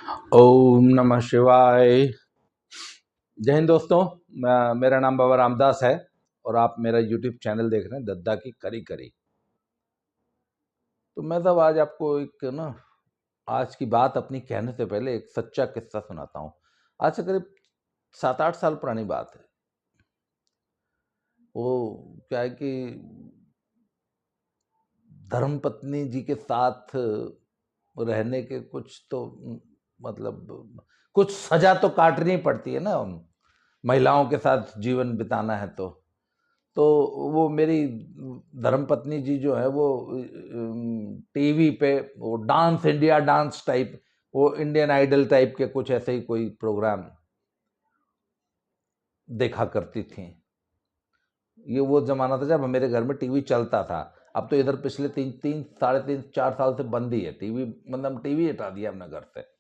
ओम नमः शिवाय। जय हिंद दोस्तों। मेरा नाम बाबा रामदास है और आप मेरा यूट्यूब चैनल देख रहे हैं दद्दा की करी करी। तो मैं सब आज आपको एक आज की बात अपनी कहने से पहले एक सच्चा किस्सा सुनाता हूँ। आज से करीब 7-8 साल पुरानी बात है। वो क्या है कि धर्मपत्नी जी के साथ रहने के कुछ तो मतलब कुछ सजा तो काटनी पड़ती है ना, महिलाओं के साथ जीवन बिताना है तो वो मेरी धर्मपत्नी जी जो है वो टीवी पे वो डांस इंडिया डांस टाइप, वो इंडियन आइडल टाइप के कुछ ऐसे ही कोई प्रोग्राम देखा करती थी। ये वो जमाना था जब मेरे घर में टीवी चलता था। अब तो इधर पिछले 3-3, 3, 4 साल से बंद ही है टीवी, मतलब टीवी हटा दिया हमने घर से।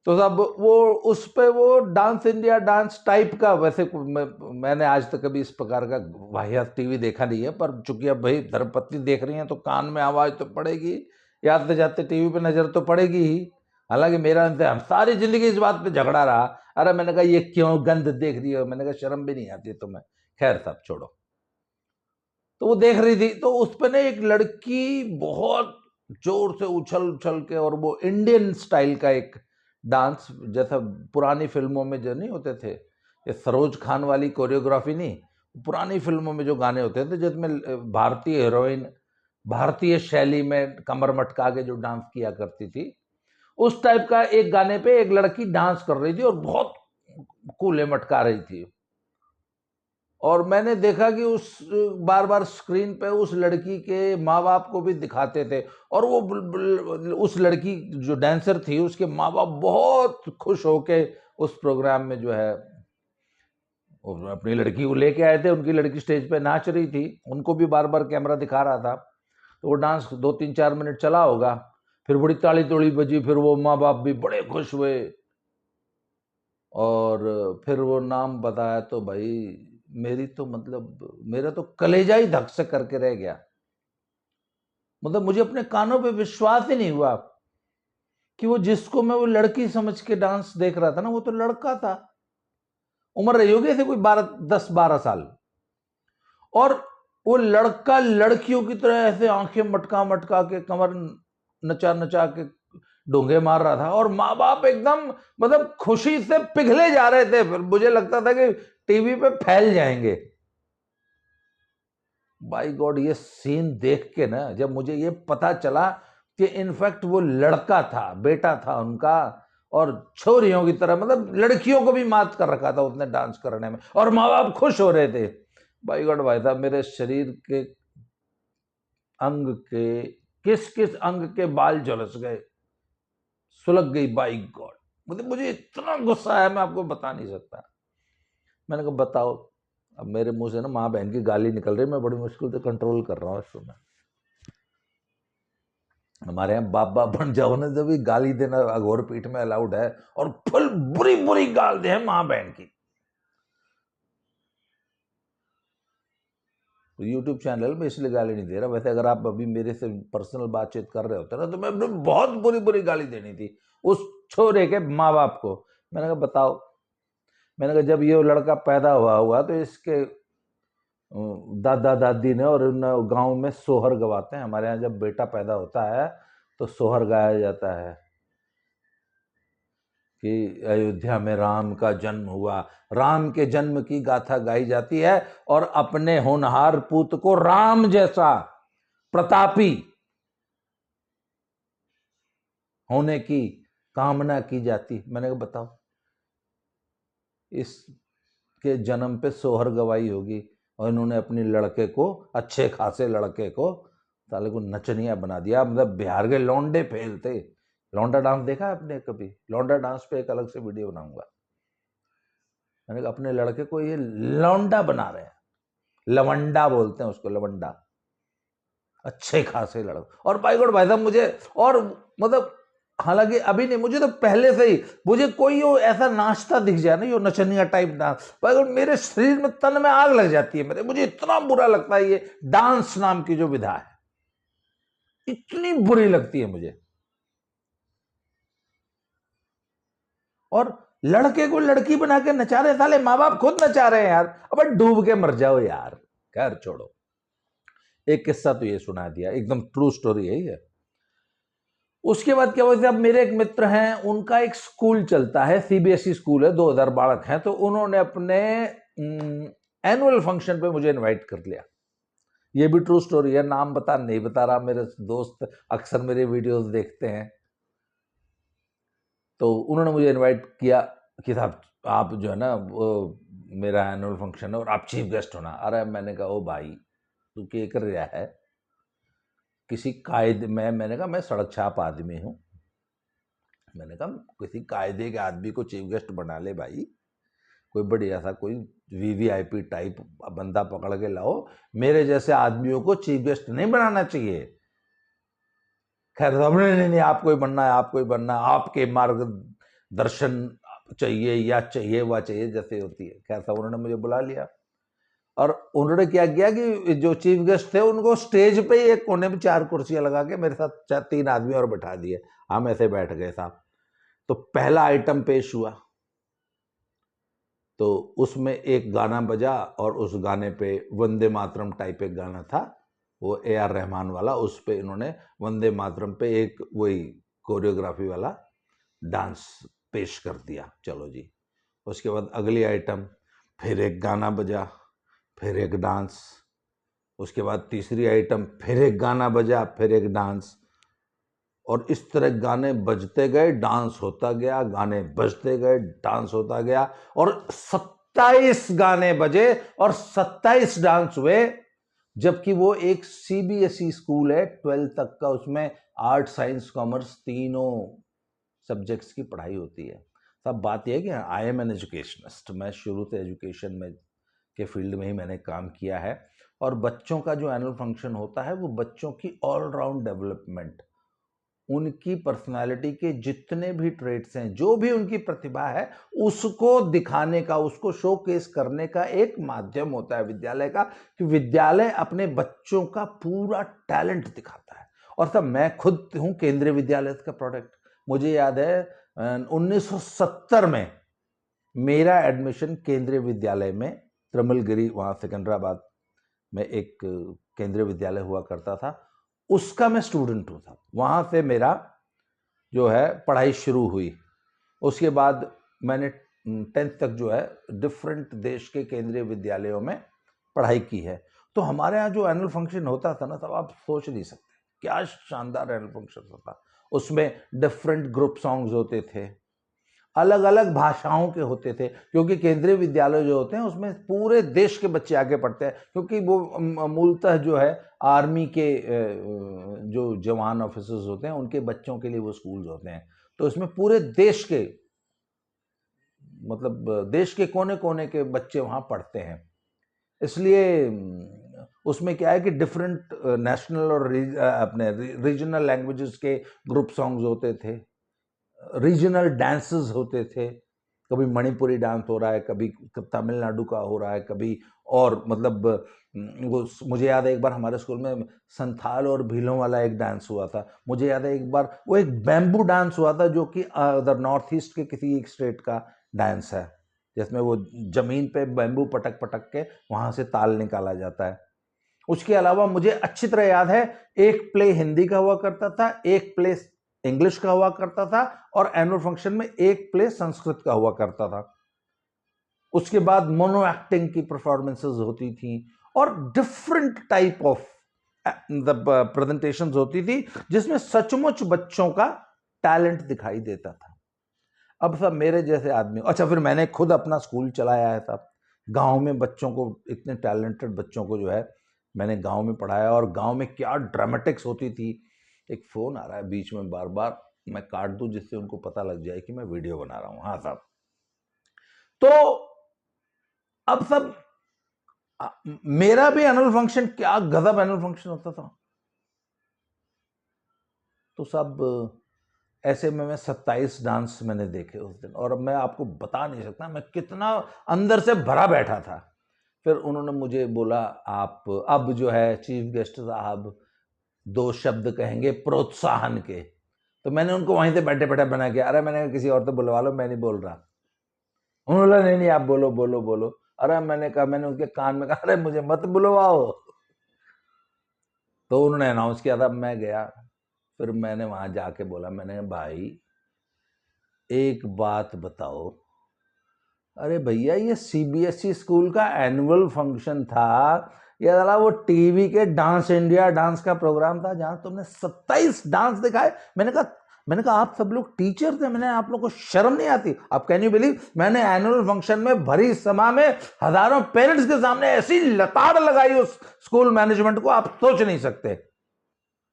तो सब वो उस पे वो डांस इंडिया डांस टाइप का, वैसे मैंने आज तक कभी इस प्रकार का वाहियात टीवी देखा नहीं है, पर चूंकि अब भाई धर्मपत्नी देख रही हैं तो कान में आवाज तो पड़ेगी, आते जाते टीवी पे नजर तो पड़ेगी ही। हालांकि मेरा इनसे हम सारी जिंदगी इस बात पे झगड़ा रहा। अरे मैंने कहा ये क्यों गंद देख रही हो, मैंने कहा शर्म भी नहीं आती तुम्हें। खैर सब छोड़ो। तो वो देख रही थी तो उस पे ना एक लड़की बहुत जोर से उछल उछल के, और वो इंडियन स्टाइल का एक डांस, जैसा पुरानी फिल्मों में जो नहीं होते थे, ये सरोज खान वाली कोरियोग्राफी नहीं, पुरानी फिल्मों में जो गाने होते थे जिसमें भारतीय हीरोइन भारतीय शैली में कमर मटका के जो डांस किया करती थी, उस टाइप का एक गाने पे एक लड़की डांस कर रही थी और बहुत कूले मटका रही थी। और मैंने देखा कि उस बार बार स्क्रीन पे उस लड़की के माँ बाप को भी दिखाते थे, और वो उस लड़की जो डांसर थी उसके माँ बाप बहुत खुश होके उस प्रोग्राम में जो है अपनी लड़की को लेके आए थे। उनकी लड़की स्टेज पे नाच रही थी, उनको भी बार बार कैमरा दिखा रहा था। तो वो डांस 2-3-4 मिनट चला होगा, फिर बड़ी ताली तोड़ी बजी, फिर वो माँ बाप भी बड़े खुश हुए, और फिर वो नाम बताया तो भाई मेरी तो मतलब मेरा तो कलेजा ही धक से करके रह गया। मतलब मुझे अपने कानों पे विश्वास ही नहीं हुआ कि वो जिसको मैं वो लड़की समझ के डांस देख रहा था ना, वो तो लड़का था। उम्र रही होगी ऐसे कोई 10-12 साल, और वो लड़का लड़कियों की तरह ऐसे आंखें मटका मटका के कमर नचा नचा के डोंगे मार रहा था, और माँ बाप एकदम मतलब खुशी से पिघले जा रहे थे। फिर मुझे लगता था कि टीवी पे फैल जाएंगे। बाई गॉड, ये सीन देख के ना जब मुझे ये पता चला कि इनफैक्ट वो लड़का था, बेटा था उनका, और छोरियों की तरह मतलब लड़कियों को भी मात कर रखा था उसने डांस करने में, और माँ बाप खुश हो रहे थे। बाई गॉड भाई साहब, मेरे शरीर के अंग के किस किस अंग के बाल झुलस गए, सुलग गई। बाई गॉड, मुझे इतना गुस्सा आया मैं आपको बता नहीं सकता। मैंने कहा बताओ। अब मेरे मुंह से ना माँ बहन की गाली निकल रही, मैं बड़ी मुश्किल से कंट्रोल कर रहा हूँ इस समय। हमारे यहाँ बाप बाप बन जाओ ना, जब भी गाली देना अघोर पीठ में अलाउड है, और फुल बुरी बुरी गाल दे माँ बहन की। तो यूट्यूब चैनल में इसलिए गाली नहीं दे रहा, वैसे अगर आप अभी मेरे से पर्सनल बातचीत कर रहे होते ना तो मैं बहुत बुरी बुरी गाली देनी थी उस छोरे के माँ बाप को। मैंने कहा बताओ। मैंने कहा जब ये लड़का पैदा हुआ तो इसके दादा दादी ने और इन गांव में सोहर गवाते हैं। हमारे यहाँ जब बेटा पैदा होता है तो सोहर गाया जाता है कि अयोध्या में राम का जन्म हुआ, राम के जन्म की गाथा गाई जाती है, और अपने होनहार पुत्र को राम जैसा प्रतापी होने की कामना की जाती। मैंने कहा बताओ, इसके जन्म पे सोहर गवाई होगी और इन्होंने अपने लड़के को, अच्छे खासे लड़के को, साले को नचनिया बना दिया। मतलब बिहार के लौंडे फेल थे। लौंडा डांस देखा है आपने कभी? लौंडा डांस पे एक अलग से वीडियो बनाऊंगा। मैंने कहा अपने लड़के को ये लौंडा बना रहे हैं, लवंडा बोलते हैं उसको, लवंडा, अच्छे खासे लड़के। और भाई गॉड भाई साहब मुझे, और मतलब हालांकि अभी नहीं, मुझे तो पहले से ही, मुझे कोई वो ऐसा नाचता दिख जाए ना, यो नचनिया टाइप डांस, भाई गॉड मेरे शरीर में, तन में आग लग जाती है मेरे। मुझे इतना बुरा लगता है ये डांस नाम की जो विधा है, इतनी बुरी लगती है मुझे। और लड़के को लड़की बना के नचा रहे, साले माँ बाप खुद नचा रहे हैं यार, अब डूब के मर जाओ यार। खैर छोड़ो, एक किस्सा तो ये सुना दिया, एकदम ट्रू स्टोरी है ये। उसके बाद क्या हुआ, अब मेरे एक मित्र हैं, उनका एक स्कूल चलता है, सीबीएसई स्कूल है, 2000 बालक हैं, तो उन्होंने अपने एनुअल फंक्शन पे मुझे इनवाइट कर लिया। ये भी ट्रू स्टोरी है, नाम नहीं बता रहा, मेरे दोस्त अक्सर मेरे वीडियोस देखते हैं। तो उन्होंने मुझे इनवाइट किया कि साहब आप जो है ना, वो मेरा एनुअल फंक्शन है और आप चीफ गेस्ट होना। अरे मैंने कहा ओ भाई तू क्या कर रहा है, किसी कायदे में, मैंने कहा मैं सड़क छाप आदमी हूँ, मैंने कहा किसी कायदे के आदमी को चीफ गेस्ट बना ले भाई, कोई बढ़िया सा कोई वीवीआईपी टाइप बंदा पकड़ के लाओ, मेरे जैसे आदमियों को चीफ गेस्ट नहीं बनाना चाहिए। खैर नहीं नहीं, आपको ही बनना है, आपको ही बनना है, आपके मार्गदर्शन चाहिए या चाहिए वह चाहिए जैसे होती है। खैर साहब उन्होंने मुझे बुला लिया और उन्होंने क्या किया कि जो चीफ गेस्ट थे उनको स्टेज पे ही एक कोने में 4 कुर्सियां लगा के मेरे साथ 3 आदमी और बैठा दिए, हम ऐसे बैठ गए साहब। तो पहला आइटम पेश हुआ, तो उसमें एक गाना बजा और उस गाने पे वंदे मातरम टाइप एक गाना था, वो AR रहमान वाला, उस पे इन्होंने वंदे मातरम पे एक वही कोरियोग्राफी वाला डांस पेश कर दिया। चलो जी, उसके बाद अगली आइटम, फिर एक गाना बजा, फिर एक डांस, उसके बाद तीसरी आइटम, फिर एक गाना बजा, फिर एक डांस, और इस तरह गाने बजते गए, डांस होता गया, गाने बजते गए, डांस होता गया, और 27 गाने बजे और 27 डांस हुए। जबकि वो एक सीबीएसई स्कूल है 12th तक का, उसमें आर्ट साइंस कॉमर्स तीनों सब्जेक्ट्स की पढ़ाई होती है। सब बात यह है कि आई एम एन एजुकेशनिस्ट, मैं शुरू से एजुकेशन में के फील्ड में ही मैंने काम किया है, और बच्चों का जो एनुअल फंक्शन होता है वो बच्चों की ऑलराउंड डेवलपमेंट, उनकी पर्सनालिटी के जितने भी ट्रेट्स हैं, जो भी उनकी प्रतिभा है, उसको दिखाने का, उसको शोकेस करने का एक माध्यम होता है विद्यालय का, कि विद्यालय अपने बच्चों का पूरा टैलेंट दिखाता है। और तब मैं खुद हूं केंद्रीय विद्यालय का प्रोडक्ट। मुझे याद है 1970 में मेरा एडमिशन केंद्रीय विद्यालय में, त्रिमलगिरी वहां सिकंदराबाद में एक केंद्रीय विद्यालय हुआ करता था, उसका मैं स्टूडेंट हूँ। वहाँ से मेरा जो है पढ़ाई शुरू हुई। उसके बाद मैंने 10th तक जो है डिफरेंट देश के केंद्रीय विद्यालयों में पढ़ाई की है। तो हमारे यहाँ जो एनुअल फंक्शन होता था ना, तब आप सोच नहीं सकते क्या शानदार एनुअल फंक्शन होता। उसमें डिफरेंट ग्रुप सॉन्ग्स होते थे, अलग अलग भाषाओं के होते थे, क्योंकि केंद्रीय विद्यालय जो होते हैं उसमें पूरे देश के बच्चे आगे पढ़ते हैं, क्योंकि वो मूलतः जो है आर्मी के जो जवान ऑफिसर्स होते हैं उनके बच्चों के लिए वो स्कूल्स होते हैं। तो इसमें पूरे देश के, मतलब देश के कोने कोने के बच्चे वहाँ पढ़ते हैं। इसलिए उसमें क्या है कि डिफरेंट नेशनल और अपने रीजनल लैंग्वेजेस के ग्रुप सॉन्ग्स होते थे, रीजनल डांसेस होते थे, कभी मणिपुरी डांस हो रहा है, कभी तमिलनाडु का हो रहा है, कभी और मतलब वो मुझे याद है एक बार हमारे स्कूल में संथाल और भीलों वाला एक डांस हुआ था। मुझे याद है एक बार वो एक बैम्बू डांस हुआ था, जो कि उधर नॉर्थ ईस्ट के किसी एक स्टेट का डांस है, जिसमें वो जमीन पे बैम्बू पटक पटक के वहां से ताल निकाला जाता है। उसके अलावा मुझे अच्छी तरह याद है एक प्ले हिंदी का हुआ करता था, एक प्ले इंग्लिश का हुआ करता था, और एनुअल फंक्शन में एक प्ले संस्कृत का हुआ करता था। उसके बाद मोनो एक्टिंग की परफॉर्मेंसेस होती थी, और डिफरेंट टाइप ऑफ प्रेजेंटेशंस होती थी, जिसमें सचमुच बच्चों का टैलेंट दिखाई देता था। अब सब मेरे जैसे आदमी, अच्छा फिर मैंने खुद अपना स्कूल चलाया है साहब, गांव में बच्चों को, इतने टैलेंटेड बच्चों को जो है मैंने गांव में पढ़ाया, और गांव में क्या ड्रामेटिक्स होती थी। एक फोन आ रहा है बीच में बार बार, मैं काट दूं जिससे उनको पता लग जाए कि मैं वीडियो बना रहा हूं। हाँ साहब, तो अब सब मेरा भी एनुअल फंक्शन, क्या गजब एनुअल फंक्शन होता था। तो सब ऐसे में मैं 27 डांस मैंने देखे उस दिन, और अब मैं आपको बता नहीं सकता मैं कितना अंदर से भरा बैठा था। फिर उन्होंने मुझे बोला आप अब जो है चीफ गेस्ट साहब 2 शब्द कहेंगे प्रोत्साहन के। तो मैंने उनको वहीं से बैठे बैठे बना के, अरे मैंने कहा किसी और तो बुलवा लो, मैं नहीं बोल रहा। उन्होंने बोला नहीं नहीं आप बोलो बोलो बोलो। अरे मैंने कहा, मैंने उनके कान में कहा, अरे मुझे मत बुलवाओ। तो उन्होंने अनाउंस किया था, मैं गया। फिर मैंने वहां जाके बोला, मैंने कहा भाई एक बात बताओ। अरे भैया ये सीबीएसई स्कूल का एनुअल फंक्शन था या साला वो टीवी के डांस इंडिया डांस का प्रोग्राम था जहां तुमने 27 डांस दिखाए। मैंने कहा आप सब लोग टीचर थे, मैंने आप लोग को शर्म नहीं आती? आप कैन यू बिलीव, मैंने एनुअल फंक्शन में भरी सभा में हजारों पेरेंट्स के सामने ऐसी लताड़ लगाई उस स्कूल मैनेजमेंट को, आप सोच नहीं सकते।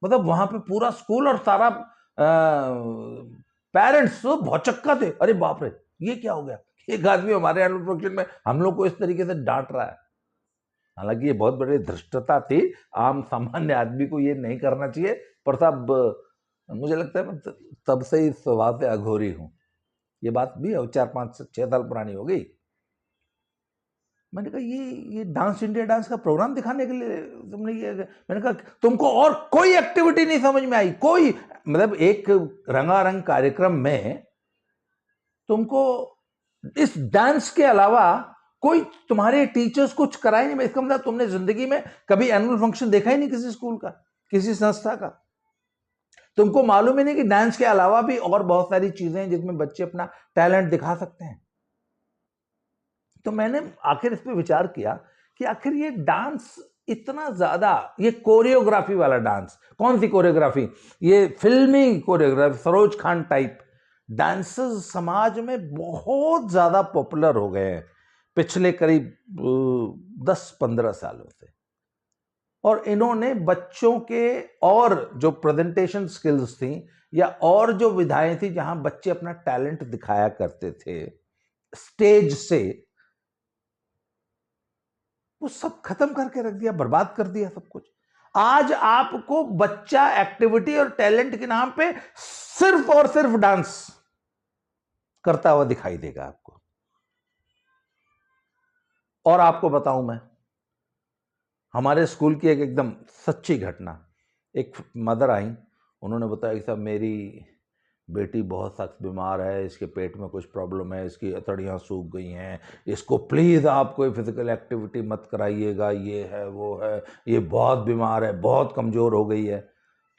मतलब वहां पे पूरा स्कूल और सारा पेरेंट्स तो भौचक्का थे, अरे बाप रे ये क्या हो गया, एक आदमी हमारे एनुअल फंक्शन में हम लोग को इस तरीके से डांट रहा है। हालांकि ये बहुत बड़ी धृष्टता थी, आम सामान्य आदमी को ये नहीं करना चाहिए, पर तब मुझे लगता है मैं तब से ही स्वभाव से अघोरी हूं। ये बात भी 4-5-6 साल पुरानी हो गई। मैंने कहा ये डांस इंडिया डांस का प्रोग्राम दिखाने के लिए तुमने ये, मैंने कहा तुमको और कोई एक्टिविटी नहीं समझ में आई? कोई मतलब एक रंगारंग कार्यक्रम में तुमको इस डांस के अलावा कोई तुम्हारे टीचर्स कुछ कराए नहीं? इसका मतलब तुमने जिंदगी में कभी एनुअल फंक्शन देखा ही नहीं किसी स्कूल का, किसी संस्था का। तुमको मालूम ही नहीं कि डांस के अलावा भी और बहुत सारी चीजें हैं जिसमें बच्चे अपना टैलेंट दिखा सकते हैं। तो मैंने आखिर इस पे विचार किया कि आखिर ये डांस इतना ज्यादा, ये कोरियोग्राफी वाला डांस, कौन सी कोरियोग्राफी, ये फिल्मी choreography, Saroj Khan type dances समाज में बहुत ज्यादा पॉपुलर हो गए हैं पिछले करीब 10-15 सालों से। और इन्होंने बच्चों के और जो प्रेजेंटेशन स्किल्स थी या और जो विधाएं थी जहां बच्चे अपना टैलेंट दिखाया करते थे स्टेज से, वो सब खत्म करके रख दिया, बर्बाद कर दिया सब कुछ। आज आपको बच्चा एक्टिविटी और टैलेंट के नाम पे सिर्फ और सिर्फ डांस करता हुआ दिखाई देगा आपको। और आपको बताऊं मैं, हमारे स्कूल की एक एकदम सच्ची घटना, एक मदर आई, उन्होंने बताया कि साहब मेरी बेटी बहुत सख्त बीमार है, इसके पेट में कुछ प्रॉब्लम है, इसकी अतड़ियाँ सूख गई हैं, इसको प्लीज़ आप कोई फिजिकल एक्टिविटी मत कराइएगा, ये है वो है, ये बहुत बीमार है, बहुत कमज़ोर हो गई है।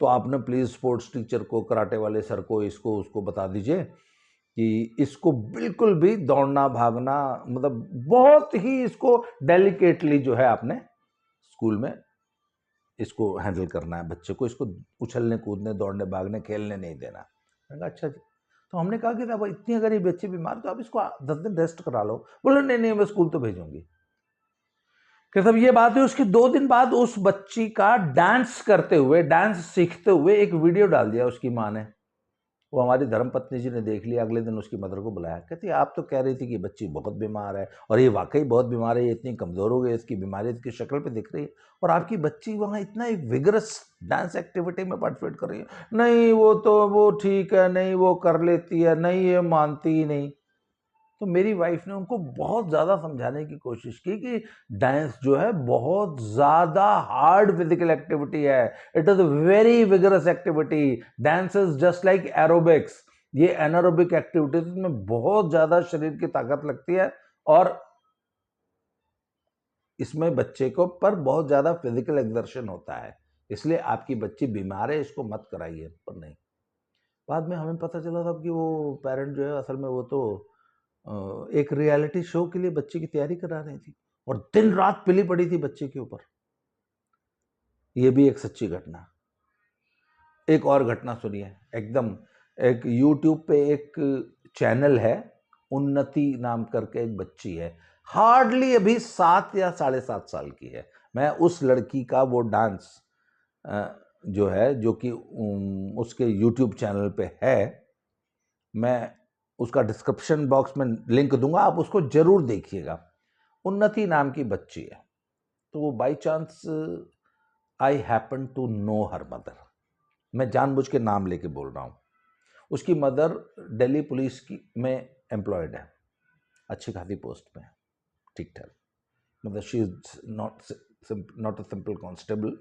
तो आपने प्लीज़ स्पोर्ट्स टीचर को, कराटे वाले सर को, इसको उसको बता दीजिए कि इसको बिल्कुल भी दौड़ना भागना, मतलब बहुत ही इसको डेलिकेटली जो है आपने स्कूल में इसको हैंडल करना है, बच्चे को इसको उछलने कूदने दौड़ने भागने खेलने नहीं देना। मैंने कहा अच्छा जी। तो हमने कहा कि अब इतनी अगर ये बच्चे बीमार तो आप इसको 10 दिन रेस्ट करा लो। बोले नहीं नहीं मैं स्कूल तो भेजूंगी। कि तब ये बात है, उसके 2 दिन बाद उस बच्ची का डांस करते हुए, डांस सीखते हुए एक वीडियो डाल दिया उसकी माँ ने। वो हमारी धर्मपत्नी जी ने देख लिया, अगले दिन उसकी मदर को बुलाया, कहती आप तो कह रही थी कि बच्ची बहुत बीमार है और ये वाकई बहुत बीमार है, ये इतनी कमज़ोर हो गई, इसकी बीमारी इसकी शक्ल पे दिख रही है, और आपकी बच्ची वहाँ इतना एक विगरस डांस एक्टिविटी में पार्टिसिपेट कर रही है। नहीं वो तो वो ठीक है, नहीं वो कर लेती है, नहीं ये मानती ही नहीं। तो मेरी वाइफ ने उनको बहुत ज़्यादा समझाने की कोशिश की कि डांस जो है बहुत ज़्यादा हार्ड फिजिकल एक्टिविटी है, it is a very vigorous activity, dance is just like aerobics. ये एनारोबिक एक्टिविटीज में बहुत ज़्यादा शरीर की ताकत लगती है और इसमें बच्चे को पर बहुत ज़्यादा फिजिकल एक्सर्शन होता है, इसलिए आपकी बच्ची बीमार है इसको मत कराइए। पर नहीं, बाद में हमें पता चला था कि वो पेरेंट जो है असल में वो तो एक रियलिटी शो के लिए बच्चे की तैयारी करा रही थी और दिन रात पिली पड़ी थी बच्चे के ऊपर। ये भी एक सच्ची घटना। एक और घटना सुनिए, एकदम एक यूट्यूब पे एक चैनल है, उन्नति नाम करके एक बच्ची है, हार्डली अभी 7 या 7.5 साल की है। मैं उस लड़की का वो डांस जो है, जो कि उसके यूट्यूब चैनल पे है, मैं उसका डिस्क्रिप्शन बॉक्स में लिंक दूंगा, आप उसको जरूर देखिएगा। उन्नति नाम की बच्ची है। तो वो by chance I happen to know her mother, मैं जानबूझ के नाम लेके बोल रहा हूँ। उसकी मदर दिल्ली पुलिस की में एम्प्लॉयड है, अच्छी खासी पोस्ट पे है, ठीक ठाक, मतलब she is not a simple constable.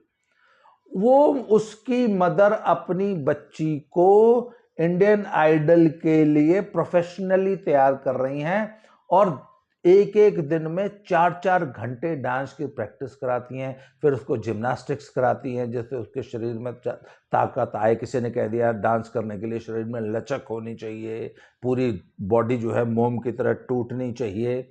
वो उसकी मदर अपनी बच्ची को इंडियन आइडल के लिए प्रोफेशनली तैयार कर रही हैं और एक एक दिन में 4-4 घंटे डांस की प्रैक्टिस कराती हैं, फिर उसको जिम्नास्टिक्स कराती हैं जिससे उसके शरीर में ताकत आए। किसी ने कह दिया डांस करने के लिए शरीर में लचक होनी चाहिए, पूरी बॉडी जो है मोम की तरह टूटनी चाहिए।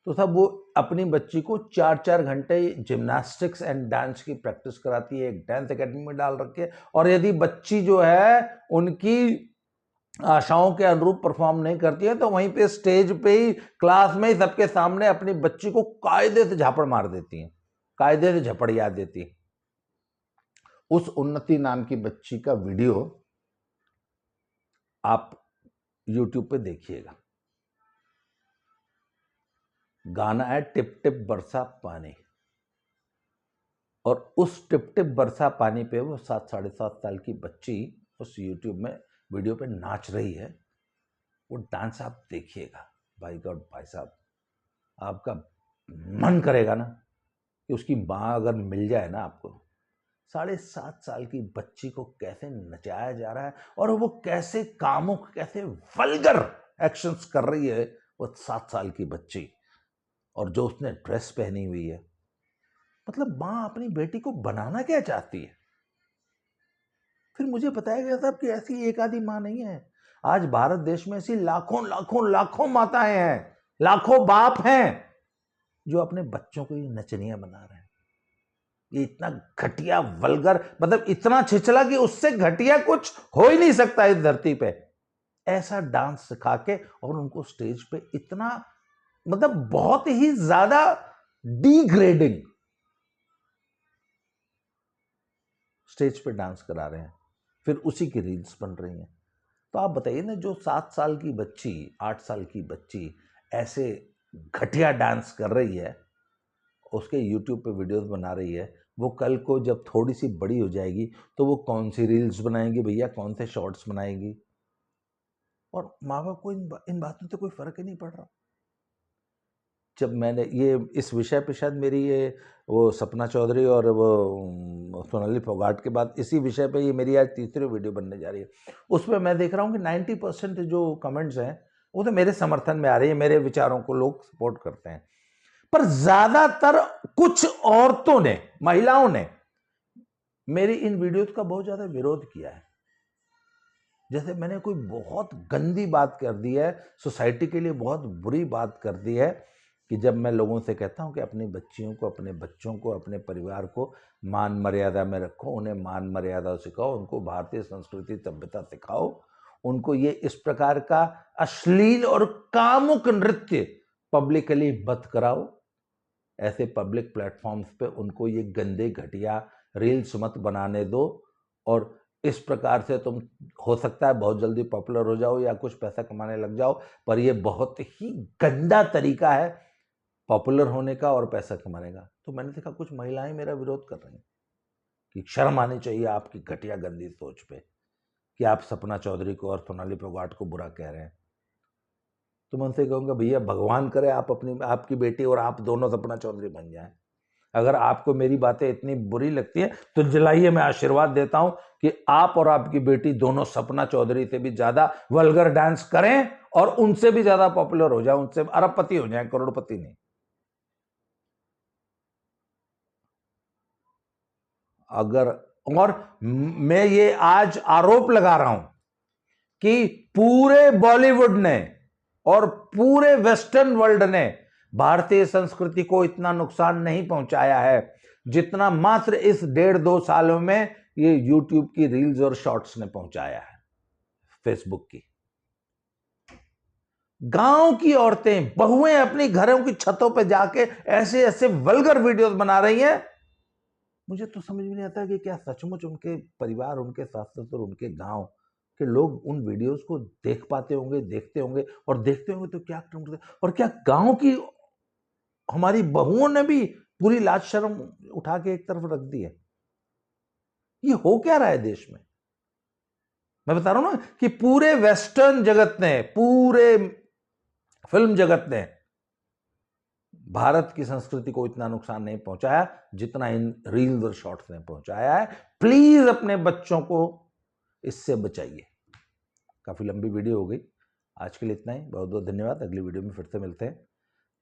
तो साहब वो अपनी बच्ची को 4-4 घंटे जिम्नास्टिक्स एंड डांस की प्रैक्टिस कराती है, एक डांस एकेडमी में डाल रखे। और यदि बच्ची जो है उनकी आशाओं के अनुरूप परफॉर्म नहीं करती है तो वहीं पे स्टेज पे ही क्लास में ही सबके सामने अपनी बच्ची को कायदे से झापड़ मार देती हैं, कायदे से झपड़िया देती हैं। उस उन्नति नाम की बच्ची का वीडियो आप YouTube पे देखिएगा। गाना है टिप टिप बरसा पानी, और उस टिप टिप बरसा पानी पे वो 7-7.5 साल की बच्ची उस YouTube में वीडियो पे नाच रही है। वो डांस आप देखिएगा, भाई गॉड भाई साहब, आपका मन करेगा ना कि उसकी माँ अगर मिल जाए ना आपको। 7.5 साल की बच्ची को कैसे नचाया जा रहा है और वो कैसे कामुक, कैसे वल्गर एक्शंस कर रही है वो 7 साल की बच्ची। और जो उसने ड्रेस पहनी हुई है, मतलब माँ अपनी बेटी को बनाना क्या चाहती है। फिर मुझे बताया गया था कि ऐसी एक आधी माँ नहीं है, आज भारत देश में ऐसी लाखों लाखों लाखों माताएं हैं, लाखों बाप हैं जो अपने बच्चों को ये नचनिया बना रहे हैं। ये इतना घटिया वल्गर, मतलब इतना छिछला कि उससे घटिया कुछ हो ही नहीं सकता इस धरती पे। ऐसा डांस सिखा के और उनको स्टेज पे इतना, मतलब बहुत ही ज्यादा डिग्रेडिंग स्टेज पे डांस करा रहे हैं, फिर उसी की रील्स बन रही हैं। तो आप बताइए ना, जो 7 साल की बच्ची, 8 साल की बच्ची ऐसे घटिया डांस कर रही है, उसके यूट्यूब पे वीडियोस बना रही है, वो कल को जब थोड़ी सी बड़ी हो जाएगी तो वो कौन सी रील्स बनाएंगी भैया, कौन से शॉर्ट्स बनाएगी। और माँ बाप को इन बातों से कोई फर्क ही नहीं पड़ रहा। जब मैंने ये इस विषय पे शायद मेरी ये वो सपना चौधरी और वो सोनाली फोगाट के बाद इसी विषय पे ये मेरी आज तीसरी वीडियो बनने जा रही है। उसमें मैं देख रहा हूँ कि 90% जो कमेंट्स हैं वो तो मेरे समर्थन में आ रही है, मेरे विचारों को लोग सपोर्ट करते हैं। पर ज्यादातर कुछ औरतों ने, महिलाओं ने मेरी इन वीडियोस का बहुत ज्यादा विरोध किया है। जैसे मैंने कोई बहुत गंदी बात कर दी है, सोसाइटी के लिए बहुत बुरी बात कर दी है, कि जब मैं लोगों से कहता हूं कि अपनी बच्चियों को, अपने बच्चों को, अपने परिवार को मान मर्यादा में रखो, उन्हें मान मर्यादा सिखाओ, उनको भारतीय संस्कृति सभ्यता सिखाओ, उनको ये इस प्रकार का अश्लील और कामुक नृत्य पब्लिकली मत कराओ, ऐसे पब्लिक प्लेटफॉर्म्स पे उनको ये गंदे घटिया रील्स मत बनाने दो, और इस प्रकार से तुम हो सकता है बहुत जल्दी पॉपुलर हो जाओ या कुछ पैसा कमाने लग जाओ, पर ये बहुत ही गंदा तरीका है पॉपुलर होने का और पैसा कमाने का। तो मैंने देखा कुछ महिलाएं मेरा विरोध कर रही हैं कि शर्म आनी चाहिए आपकी घटिया गंदी सोच पे कि आप सपना चौधरी को और सोनाली फोगाट को बुरा कह रहे हैं। तो मैं उनसे कहूँगा भैया भगवान करे आप अपनी, आपकी बेटी और आप दोनों सपना चौधरी बन जाएं। अगर आपको मेरी बातें इतनी बुरी लगती है तो जलाइए, मैं आशीर्वाद देता हूं कि आप और आपकी बेटी दोनों सपना चौधरी से भी ज्यादा वल्गर डांस करें और उनसे भी ज्यादा पॉपुलर हो जाए, उनसे अरबपति हो जाए, करोड़पति नहीं। अगर, और मैं ये आज आरोप लगा रहा हूं कि पूरे बॉलीवुड ने और पूरे वेस्टर्न वर्ल्ड ने भारतीय संस्कृति को इतना नुकसान नहीं पहुंचाया है जितना मात्र इस 1.5-2 सालों में ये यूट्यूब की रील्स और शॉर्ट्स ने पहुंचाया है, फेसबुक की। गांव की औरतें, बहुएं अपनी घरों की छतों पर जाके ऐसे ऐसे वल्गर वीडियोस बना रही हैं। मुझे तो समझ में नहीं आता कि क्या सचमुच उनके परिवार, उनके सास ससुर, उनके गांव के लोग उन वीडियोस को देख पाते होंगे, देखते होंगे, और देखते होंगे तो क्या, और क्या गांव की हमारी बहुओं ने भी पूरी लाज शर्म उठा के एक तरफ रख दी है। ये हो क्या रहा है देश में। मैं बता रहा हूं ना कि पूरे वेस्टर्न जगत ने, पूरे फिल्म जगत ने, भारत की संस्कृति को इतना नुकसान नहीं पहुंचाया जितना इन रील्स और शॉर्ट्स ने पहुंचाया है। प्लीज अपने बच्चों को इससे बचाइए। काफी लंबी वीडियो हो गई, आज के लिए इतना ही। बहुत बहुत धन्यवाद। अगली वीडियो में फिर से मिलते हैं।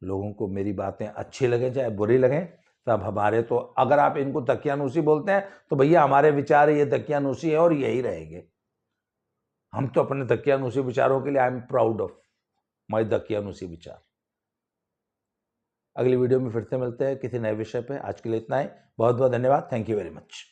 लोगों को मेरी बातें अच्छी लगें चाहे बुरी लगें, तब हमारे तो, अगर आप इनको दकियानूसी बोलते हैं तो भैया हमारे विचार ये दकियानूसी है और यही रहेंगे। हम तो अपने दकियानूसी विचारों के लिए I am proud of my दकियानूसी विचार। अगली वीडियो में फिर से मिलते हैं किसी नए विषय पे। आज के लिए इतना ही। बहुत बहुत धन्यवाद। Thank you very much.